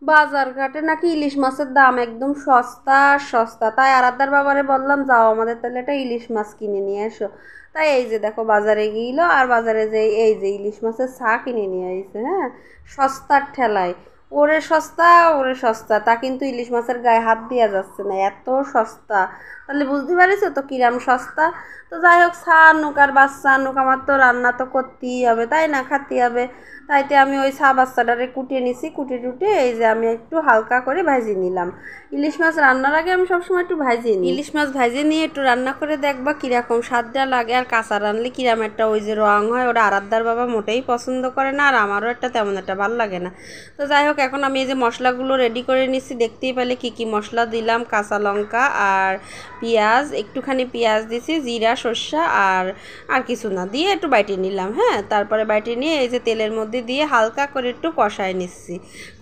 বাজার ঘাটে নাকি ইলিশ মাছের দাম একদম সস্তা সস্তা, তাই আরাধ্যার বাবারে বললাম যাও আমাদের তাহলে একটা ইলিশ মাছ কিনে নিয়ে এসো। তাই এই যে দেখো বাজারে গিয়েছিল, আর বাজারে যে এই যে ইলিশ মাছের ছা কিনে নিয়ে আসছে, হ্যাঁ, সস্তার ঠেলায়। ওরে সস্তা, ওরে সস্তা, তা কিন্তু ইলিশ মাছের গায়ে হাত দেওয়া যাচ্ছে না, এত সস্তা। তাহলে বুঝতে পারিছো তো কিরাম সস্তা। তো যাই হোক, ছা আনুক আর বাচ্চা আনুক, আমার তো রান্না তো করতেই হবে, তাই না, খাতেই হবে। তাইতে আমি ওই ছা বাচ্চাটারে কুটিয়ে নিছি, কুটে টুটে এই যে আমি একটু হালকা করে ভাজি নিলাম। ইলিশ মাছ রান্নার আগে আমি সবসময় একটু ভাজিয়ে নিই। ইলিশ মাছ ভাজিয়ে নিয়ে একটু রান্না করে দেখবা কীরকম স্বাদটা লাগে, আর কাঁচা রানলে কিরাম একটা ওই যে রং হয়, ওটা আরাধ্যার বাবা মোটেই পছন্দ করে না, আর আমারও একটা তেমন একটা ভালো লাগে না। তো যাই হোক, এখন আমি এই যে মশলাগুলো রেডি করে নিচ্ছি, দেখতেই পেলে কী কী মশলা দিলাম। কাঁচা লঙ্কা আর পেঁয়াজ, একটুখানি পেঁয়াজ দিছি, জিরা সর্ষা আর আর কিছু না দিয়ে একটু বাইটে নিলাম, হ্যাঁ। তারপরে বাইটে নিয়ে এই যে তেলের মধ্যে দিয়ে হালকা করে একটু কষায় নিচ্ছি।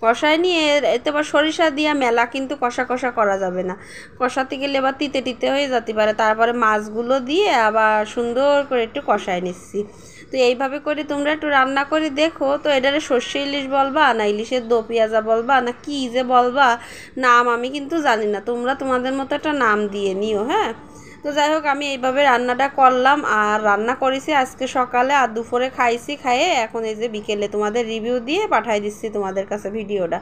কষায় নিয়ে এতে আবার সরিষা দিয়ে মেলা কিন্তু কষা কষা করা যাবে না, কষাতে গেলে এবার তিতে তিতে হয়ে যেতে পারে। তারপরে মাছগুলো দিয়ে আবার সুন্দর করে একটু কষায় নিচ্ছি। তো এইভাবে করে তোমরা একটু রান্না করে দেখো তো। এটারে সর্ষে ইলিশ বলবা না ইলিশের দো পেঁয়াজা বলবা না কী যে বলবা, নাম আমি কিন্তু জানি না, তোমরা তোমাদের মতো একটা নাম দিয়ে নিও, হ্যাঁ। তো যাই হোক, আমি এইভাবে রান্নাটা করলাম, আর রান্না করেছি আজকে সকালে, আর দুপুরে খাইছি, খাইয়ে এখন এই যে বিকেলে তোমাদের রিভিউ দিয়ে পাঠাই দিচ্ছি তোমাদের কাছে ভিডিওটা।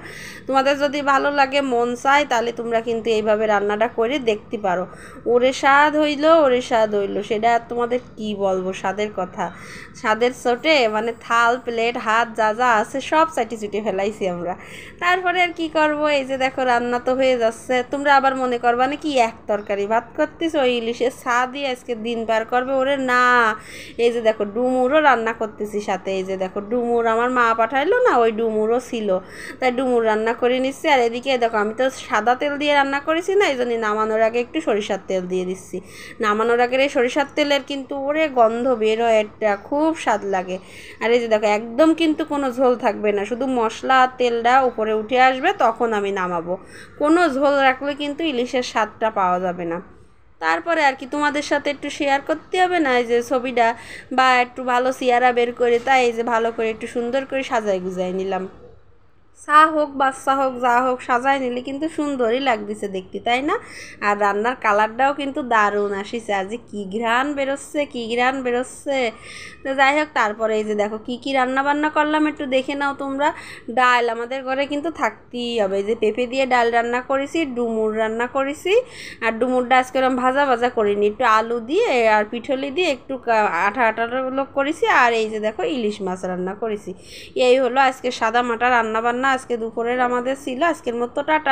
তোমাদের যদি ভালো লাগে, মন চায়, তাহলে তোমরা কিন্তু এইভাবে রান্নাটা করে দেখতে পারো। ওরে স্বাদ হইল, ওরে স্বাদ হইল, সেটা আর তোমাদের কি বলবো স্বাদের কথা। স্বাদের চোটে মানে থাল প্লেট হাত যা যা আছে সব চাটি চুটে ফেলাইছি আমরা। তারপরে আর কি করব, এই যে দেখো রান্না তো হয়ে যাচ্ছে। তোমরা আবার মনে করবা না কি এক তরকারি ভাত করতেছ, ওই ইলিশের ছা দিয়ে আজকে দিন পার করবে, ওরে না। এই যে দেখো ডুমুরও রান্না করতেছি সাথে, এই যে দেখো ডুমুর আমার মা পাঠাইলো না, ওই ডুমুরও ছিল, তাই ডুমুর রান্না করে নিচ্ছি। আর এদিকে দেখো আমি তো সাদা তেল দিয়ে রান্না করেছি না, এই জন্য নামানোর আগে একটু সরিষার তেল দিয়ে দিচ্ছি। নামানোর আগে এই সরিষার তেলের কিন্তু ওরে গন্ধ বের হয়, একটা খুব স্বাদ লাগে। আর এই যে দেখো একদম কিন্তু কোনো ঝোল থাকবে না, শুধু মশলা আর তেলটা উপরে উঠে আসবে, তখন আমি নামাবো। কোনো ঝোল রাখলে কিন্তু ইলিশের স্বাদটা পাওয়া যাবে না। তারপরে আর কি তোমাদের সাথে একটু শেয়ার করতে হবে না এই যে ছবিটা, বা একটু ভালো চেহারা বের করে, তাই এই যে ভালো করে একটু সুন্দর করে সাজাই গুজাই নিলাম। চা হোক বাচ্চা হোক যা হোক, সাজায় নিলে কিন্তু সুন্দরই লাগতেছে দেখতে, তাই না। আর রান্নার কালারটাও কিন্তু দারুণ আসিছে, আজ কি ঘ্রাণ বেরোচ্ছে, কি ঘ্রাণ বেরোচ্ছে। তো যাই হোক, তারপরে এই যে দেখো কি কি রান্না বান্না করলাম একটু দেখে নাও তোমরা। ডাল আমাদের ঘরে কিন্তু থাকতেই হবে, এই যে পেঁপে দিয়ে ডাল রান্না করেছি, ডুমুর রান্না করেছি। আর ডুমুরটা আজকে এরকম ভাজা ভাজা করিনি, একটু আলু দিয়ে আর পিঠলি দিয়ে একটু আঠা আঠা লোক করেছি। আর এই যে দেখো ইলিশ মাছ রান্না করেছি। এই হলো আজকে সাদা মাটা রান্না বান্না আজকে দুপুরের আমাদের ছিল। আজকের মতো টাটা।